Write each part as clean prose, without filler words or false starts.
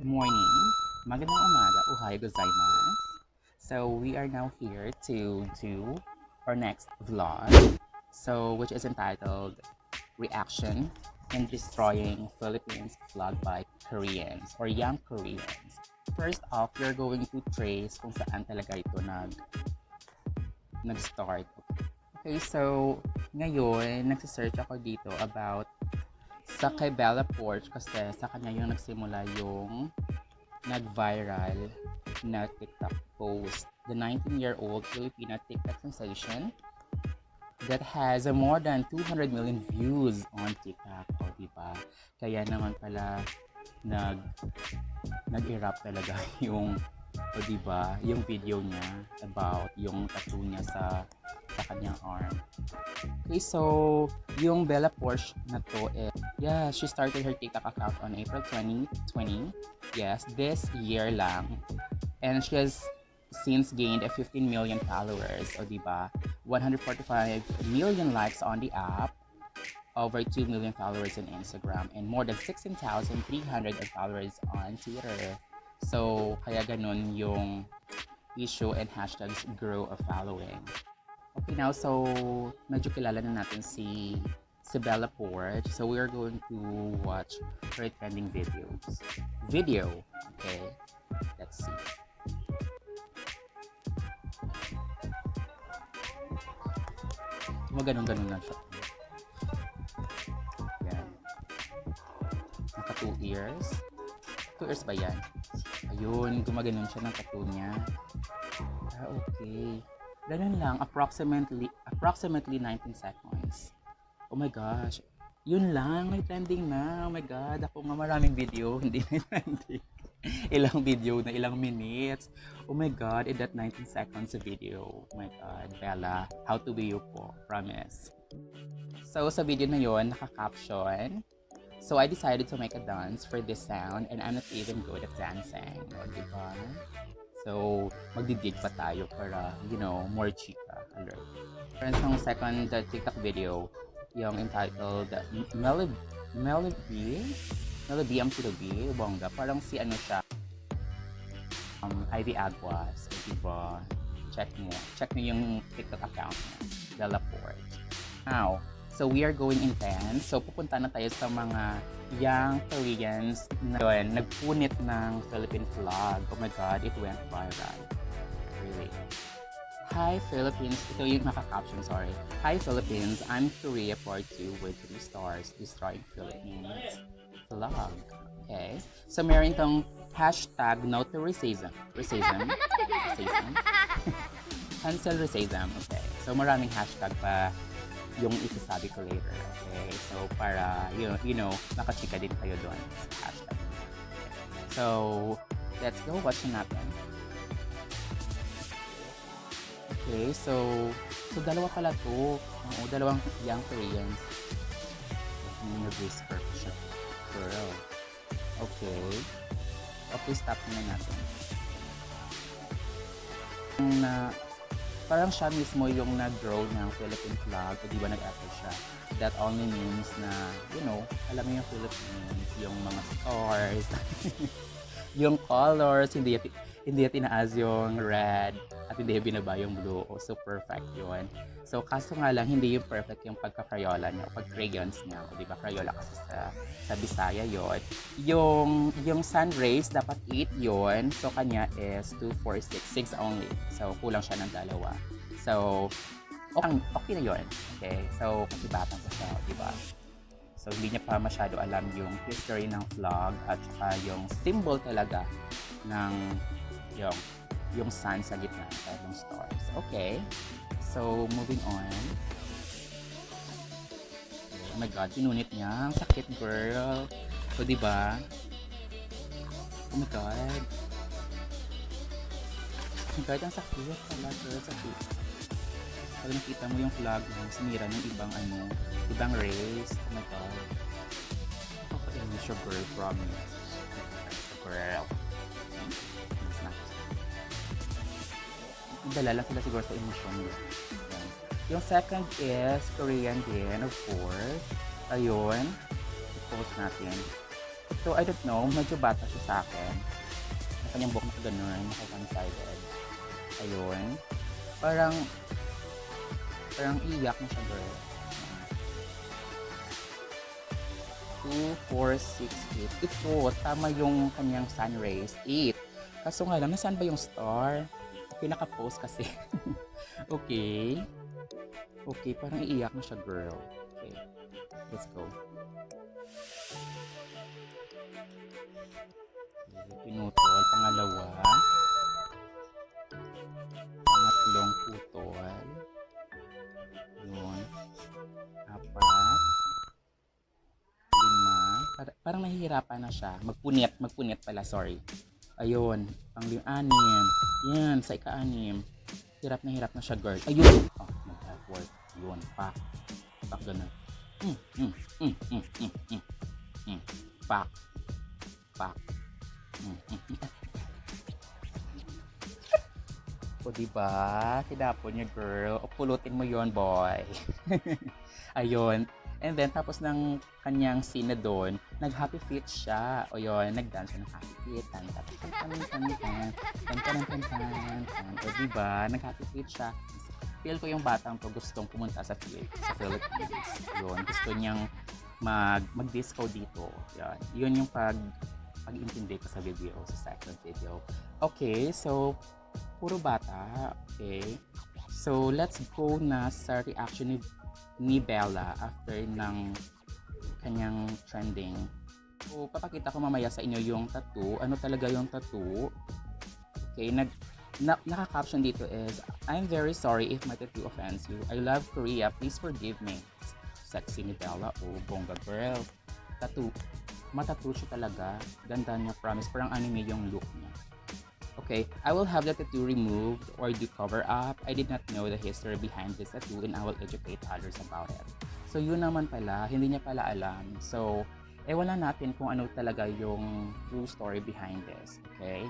Good morning. Magandang umaga. Ohayo gozaimasu. So we are now here to do our next vlog. Which is entitled Reaction in Destroying Philippines vlog by Koreans or young Koreans. First off, we're going to trace kung saan talaga ito nag-start. Okay, so ngayon nagsisearch ako dito about sa kay POARCH kasi sa kanya yung nagsimula yung nag-viral na TikTok post. The 19-year-old Filipino TikTok sensation that has more than 200 million views on TikTok. O, diba? Kaya naman pala nag-erupt talaga yung, o diba, yung video niya about yung tattoo niya sa kanyang arm. Okay, so yung POARCH na to, she started her TikTok account on April 2020. Yes, this year lang. And she has since gained 15 million followers, o diba? 145 million likes on the app, over 2 million followers on Instagram, and more than 16,300 followers on Twitter. So, kaya ganun yung issue and hashtags grow a following. Okay, now, so, medyo kilala na natin si POARCH. So, we are going to watch her trending videos. Okay? Let's see. Ganun-ganun lang siya. Yan. Naka 2 ears. 2 ears ba yan? Ayun, gumaganon siya ng tattoo niya. Okay. Ganun lang, approximately 19 seconds. Oh my gosh. Yun lang, may trending na. Oh my God, ako nga maraming video, hindi na trending. Ilang video na ilang minutes. Oh my God, in that 19 seconds video. Oh my God, Bella, how to be you po, promise. So, sa video na yon naka-caption. So, I decided to make a dance for this sound and I'm not even good at dancing. O, diba? So, magdidig pa tayo para, more chika. Alert. Meron siyang second TikTok video, yung entitled Melody ang Tulobi, bongga. Parang si ano siya, Ivy Aguas, diba? Check mo yung TikTok account niya, POARCH. Now, so we are going intense. So pupunta na tayo sa mga young Koreans na yun, nagpunit ng Philippine flag. Oh my God, it went viral. Really. Hi Philippines, ito yung naka-caption, sorry. Hi Philippines, I'm Korea Part 2 with 3 stars, destroying Philippines vlog. Okay, so meron itong hashtag no to racism. Cancel racism. Okay, so maraming hashtag pa yung isasabi ko later. Okay, so para makachika din kayo doon sa hashtag. Okay. So let's go watch natin. Okay, so dalawa pala to. Dalawang young Koreans. Nag-whisper siya. Girl. Okay. Okay, stop na natin. Parang siya mismo yung nag-grow ng Philippine flag. O diba nag-effort siya. That only means na, alam mo yung Philippines, yung mga stars, yung colors, hindi tinaas yung red at hindi binaba yung blue. So perfect yun. So kaso nga lang hindi yung perfect yung pagka-crayola niya o pag-crayons niya. O diba crayola kasi sa Bisaya yun. Yung sun rays dapat 8 yun. So kanya is 2, 4, 6 only. So kulang siya ng dalawa. So okay na yun. Okay. So kasi batang siya, diba? So hindi niya pa masyado alam yung history ng vlog at saka yung symbol talaga ng yung sun sa gitna ng stars. Okay. So moving on. Oh my God, pinunit niya. Ang sakit, girl. So diba? Oh my God. Oh my God, ang sakit pala, girl. Sakit. Pag nakita mo yung flag mo, sinira ng ibang race. Oh my God. English your girl, promise. Girl. Dalala sila siguro sa emosyon. Yung second is Korean din, of course. Ayun. I-post natin. So, I don't know, medyo bata siya sa akin. Ang kanyang buhok na ganun, naka-one-sided. Ayun. Parang iyak na siya, girl. 2, 4, 6, 8. Ito, tama yung kanyang sun rays. 8. Kaso nga lang, nasaan ba yung star? Okay, naka-post kasi. Okay. Okay, parang iiyak na siya, girl. Okay. Let's go. Okay, pinutol. Pangalawa. Pangatlong putol. Yun. 4. 5. Parang nahihirapan na siya. Magpunit pala, sorry. Ayun. Pang-6. Yan, sa ika-6. Hirap na siya, girl. Ayun. Oh, nag-work. Yun, pak. Pak, ganun. Pak. Pak. O, diba? Tinapon niya, girl. O, pulutin mo yon, boy. Ayun. And then, tapos ng kanyang scene na doon, nag-happy feet siya. O yun, nag-dance siya ng happy feet. O diba, nag-happy feet siya. Feel ko yung batang to gustong pumunta sa Philippines. Yun, gusto niyang mag-disco dito. Yan. Yun yung pag-intindi ko sa video, sa second video. Okay, so, puro bata. Okay. So, let's go na sa reaction ni Bella after ng kanyang trending. So, papakita ko mamaya sa inyo yung tattoo. Ano talaga yung tattoo? Okay, naka-caption dito is, I'm very sorry if my tattoo offends you. I love Korea. Please forgive me. Sexy ni Bella. Oh, bongga girl. Tattoo. Matattoo siya talaga. Ganda niya, promise. Parang anime yung look niya. Okay, I will have the tattoo removed or do cover up. I did not know the history behind this tattoo and I will educate others about it. So yun naman pala, hindi niya pala alam. So, ewan na natin kung ano talaga yung true story behind this. Okay?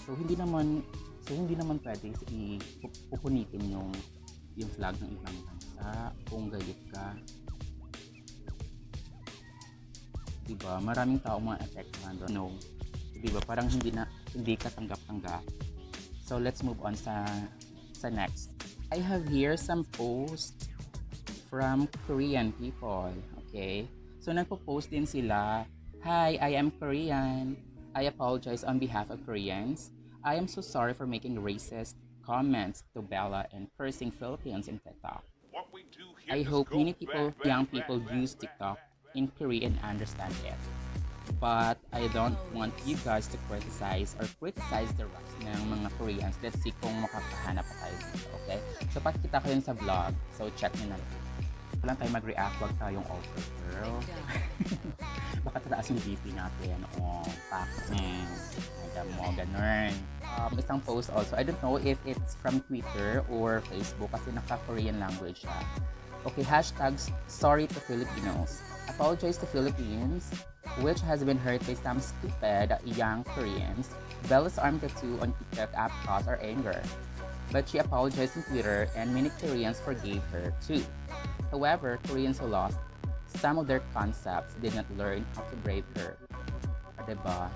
So hindi naman pwede pupunitin yung flag ng ibang bansa kung galit ka. Diba? Maraming tao mga affected doon. No. Diba? Parang hindi ka tanggap-tanggap. So let's move on sa next. I have here some posts from Korean people. Okay? So nagpo-post din sila. Hi, I am Korean. I apologize on behalf of Koreans. I am so sorry for making racist comments to Bella and cursing Philippines in TikTok. I hope many young people use TikTok in Korea and understand it. But I don't want you guys to criticize the rest ng mga Koreans. Let's see kung makakahanap pa tayo dito, okay? So, pakikita ko yun sa vlog. So, check nyo na lang. Walang tayo mag-react, wag tayong over, girl. Baka tataas yung BP natin. O, paking. Ganun. Isang post also. I don't know if it's from Twitter or Facebook kasi naka-Korean language siya. Okay, hashtags sorry to Filipinos. Apologize to Philippines, which has been hurt by some stupid young Koreans. Bella's arm tattoo on TikTok app caused our anger, but she apologized on Twitter and many Koreans forgave her too. However, Koreans who lost some of their concepts did not learn how to brave her. Diba?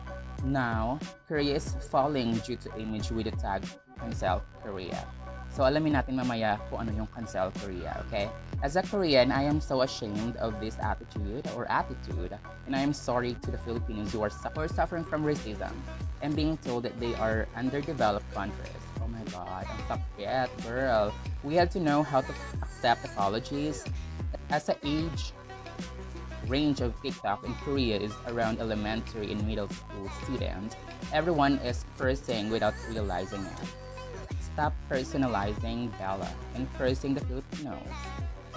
Now, Korea is falling due to image with the tag cancel Korea. So, alamin natin mamaya kung ano yung cancel Korea, okay? As a Korean, I am so ashamed of this attitude, and I am sorry to the Filipinos who are suffering from racism and being told that they are underdeveloped countries. Oh my God, ang sakit, girl. We have to know how to accept apologies. As a age range of TikTok in Korea is around elementary and middle school students, everyone is cursing without realizing it. Stop personalizing Bella and cursing the Filipinos.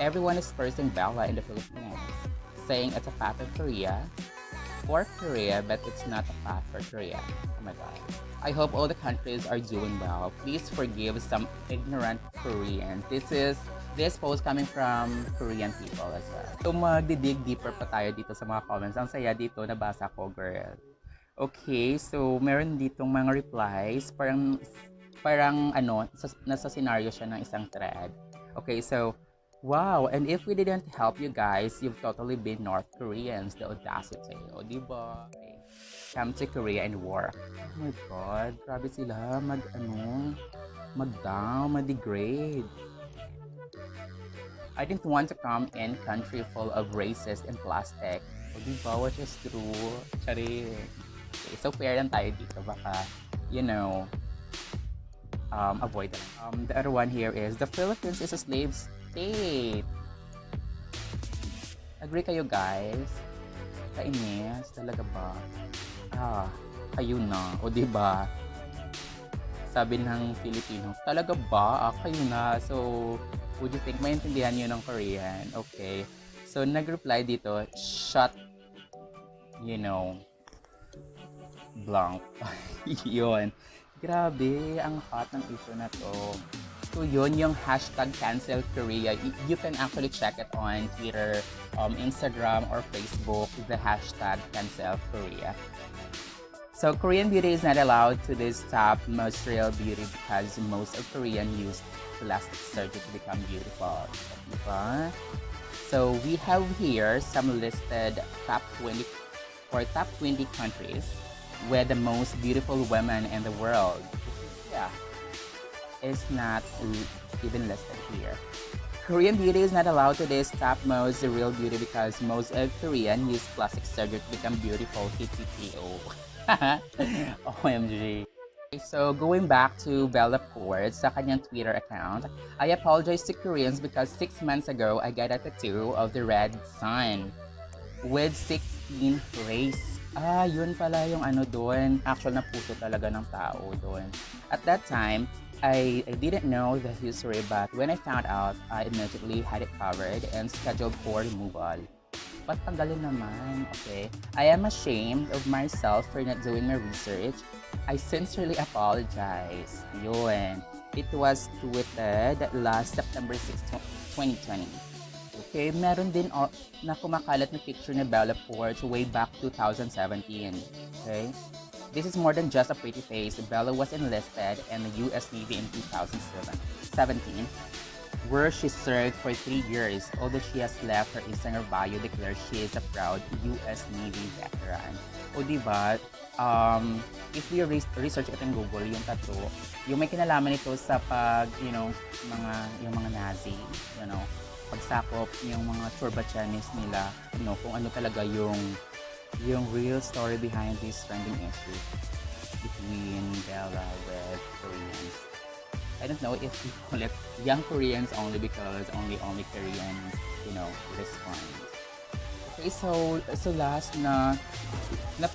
Everyone is cursing Bella in the Philippines, saying it's a path of Korea for Korea, but it's not a path for Korea. Oh my God. I hope all the countries are doing well. Please forgive some ignorant Koreans. This post coming from Korean people as well. So magdidig deeper pa tayo dito sa mga comments. Ang saya dito, nabasa ko, girl. Okay, so meron ditong mga replies. Parang nasa scenario siya ng isang thread. Okay, so Wow, and if we didn't help you guys, you've totally been North Koreans, the audacity. O, diba? Okay. Come to Korea and work. Oh my God, grabe sila mag-down, mag-degrade. I didn't want to come in country full of racist and plastic. O, diba? Which is true. Chari. Okay, so fair lang tayo dito. Baka, avoid that. The other one here is, the Philippines is a slave state. Agree kayo, guys? Kainis? Talaga ba? Kayo na. O, diba? Sabi ng Filipino, talaga ba? Kayo na. So, would you think maintindihan nyo ng Korean? Okay. So, nag-reply dito, shut, blank. Yun. Grabe, ang hot ng issue na to. So, yun yung hashtag cancel Korea. You can actually check it on Twitter, Instagram, or Facebook, the hashtag cancel Korea. So, Korean beauty is not allowed to this top most real beauty because most of Korean use plastic surgery to become beautiful. Diba? So, we have here some listed top 20 countries with the most beautiful women in the world. Yeah, is not even listed here. Korean beauty is not allowed to this top most real beauty because most of Korean use plastic surgery to become beautiful. TTTO. OMG. So, going back to Bella Poarch sa kanyang Twitter account, I apologize to Koreans because 6 months ago, I got a tattoo of the red sun with 16 rays. Yun pala yung doon. Actual na puso talaga ng tao doon. At that time, I didn't know the history, but when I found out, I immediately had it covered and scheduled for removal. But tanggalin naman, okay? I am ashamed of myself for not doing my research. I sincerely apologize. Yun. It was tweeted last September 6, 2020. Okay, meron din na kumakalat na picture ni Bella Poarch way back 2017. Okay? This is more than just a pretty face. Bella was enlisted in the US Navy in 2017, where she served for 3 years. Although she has left, her Instagram bio declares she is a proud US Navy veteran. O diba, if you research it in Google, yung tattoo, yung may kinalaman ito sa pag, yung mga Nazi, pagsakop, yung mga turbachanis nila, kung ano talaga yung real story behind this trending issue between Bella with Koreans. I don't know if we call it young Koreans only because only Koreans, respond. Okay, so last na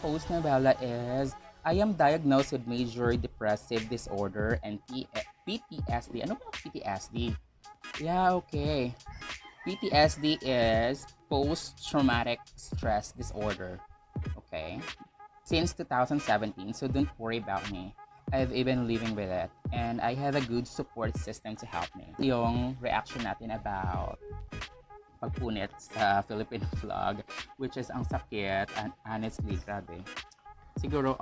post na Bella is, I am diagnosed with major depressive disorder and PTSD. Ano ba PTSD? Yeah, okay. PTSD is post-traumatic stress disorder. Okay? Since 2017, so don't worry about me. I've been living with it. And I have a good support system to help me. Yung reaction natin about pagpunit sa Philippine vlog, which is ang sakit, and honestly, grabe. Siguro,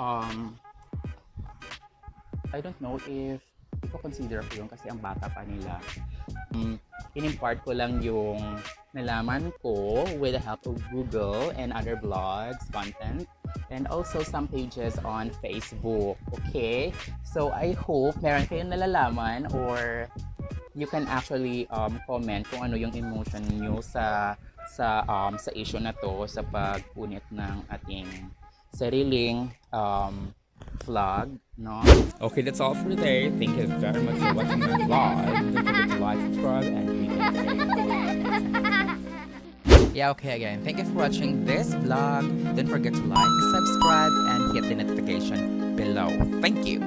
I don't know if consider ko yun kasi ang bata pa nila. In-impart ko lang yung nalaman ko with the help of Google and other blogs, content, and also some pages on Facebook. Okay? So, I hope meron kayong nalalaman or you can actually comment kung ano yung emotion niyo sa issue na to, sa pagpunit ng ating sariling vlog, no? Okay, that's all for today. Thank you very much for watching my vlog. Don't forget to like, subscribe, and yeah, okay, again, thank you for watching this vlog. Don't forget to like, subscribe, and hit the notification below. Thank you.